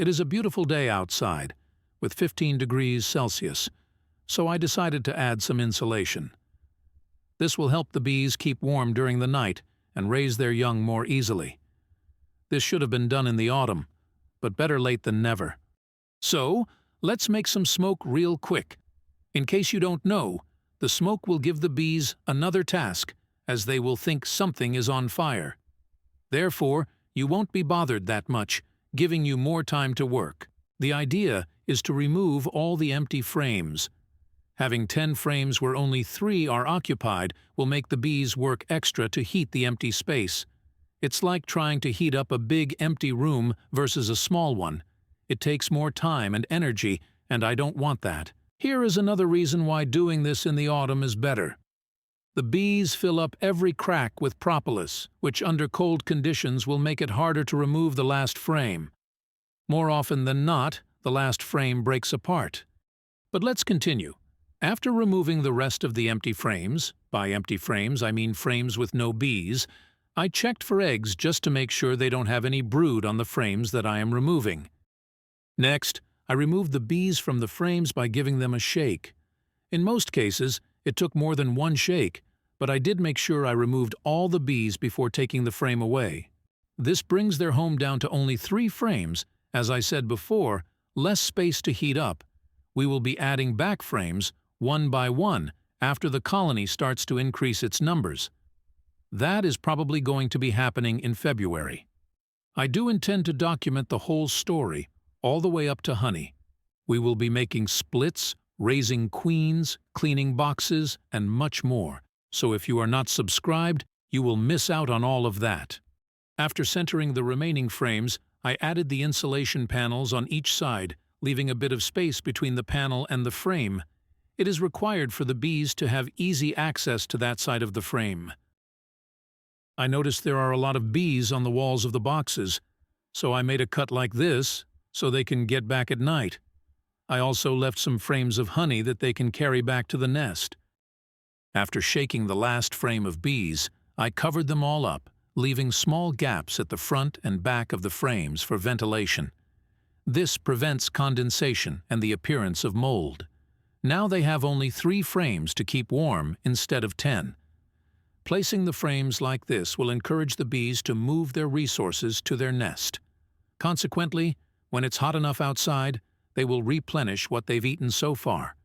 It is a beautiful day outside, with 15 degrees Celsius, so I decided to add some insulation. This will help the bees keep warm during the night and raise their young more easily. This should have been done in the autumn, but better late than never. So, let's make some smoke real quick. In case you don't know, the smoke will give the bees another task, as they will think something is on fire. Therefore, you won't be bothered that much, giving you more time to work. The idea is to remove all the empty frames. Having 10 frames where only 3 are occupied will make the bees work extra to heat the empty space. It's like trying to heat up a big empty room versus a small one. It takes more time and energy, and I don't want that. Here is another reason why doing this in the autumn is better. The bees fill up every crack with propolis, which under cold conditions will make it harder to remove the last frame. More often than not, the last frame breaks apart. But let's continue. After removing the rest of the empty frames, by empty frames I mean frames with no bees, I checked for eggs just to make sure they don't have any brood on the frames that I am removing. Next, I removed the bees from the frames by giving them a shake. In most cases, it took more than one shake, but I did make sure I removed all the bees before taking the frame away. This brings their home down to only 3 frames, as I said before, less space to heat up. We will be adding back frames, one by one, after the colony starts to increase its numbers. That is probably going to be happening in February. I do intend to document the whole story, all the way up to honey. We will be making splits, raising queens, cleaning boxes, and much more. So if you are not subscribed, you will miss out on all of that. After centering the remaining frames, I added the insulation panels on each side, leaving a bit of space between the panel and the frame. It is required for the bees to have easy access to that side of the frame. I noticed there are a lot of bees on the walls of the boxes, so I made a cut like this so they can get back at night. I also left some frames of honey that they can carry back to the nest. After shaking the last frame of bees, I covered them all up, leaving small gaps at the front and back of the frames for ventilation. This prevents condensation and the appearance of mold. Now they have only 3 frames to keep warm instead of 10. Placing the frames like this will encourage the bees to move their resources to their nest. Consequently, when it's hot enough outside, they will replenish what they've eaten so far.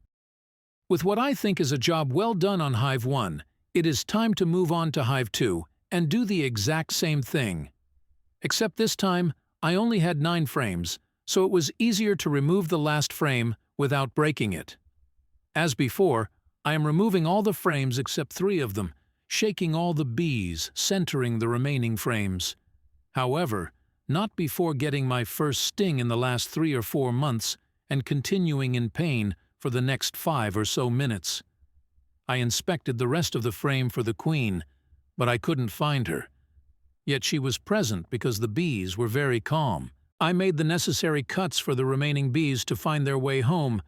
With what I think is a job well done on Hive 1, it is time to move on to Hive 2 and do the exact same thing. Except this time, I only had 9 frames, so it was easier to remove the last frame without breaking it. As before, I am removing all the frames except 3 of them, shaking all the bees, centering the remaining frames. However, not before getting my first sting in the last 3 or 4 months and continuing in pain for the next 5 or so minutes. I inspected the rest of the frame for the queen, but I couldn't find her. Yet she was present because the bees were very calm. I made the necessary cuts for the remaining bees to find their way home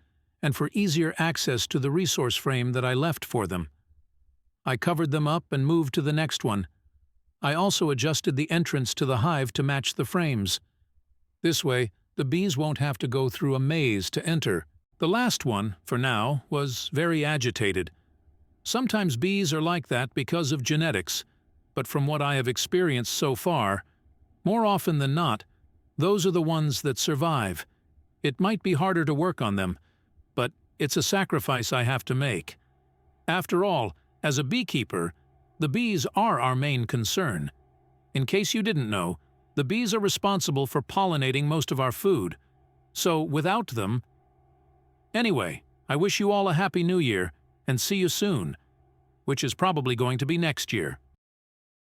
and for easier access to the resource frame that I left for them. I covered them up and moved to the next one. I also adjusted the entrance to the hive to match the frames. This way, the bees won't have to go through a maze to enter. The last one, for now, was very agitated. Sometimes bees are like that because of genetics, but from what I have experienced so far, more often than not, those are the ones that survive. It might be harder to work on them, but it's a sacrifice I have to make. After all, as a beekeeper, the bees are our main concern. In case you didn't know, the bees are responsible for pollinating most of our food. So without them... Anyway, I wish you all a Happy New Year, and see you soon, which is probably going to be next year.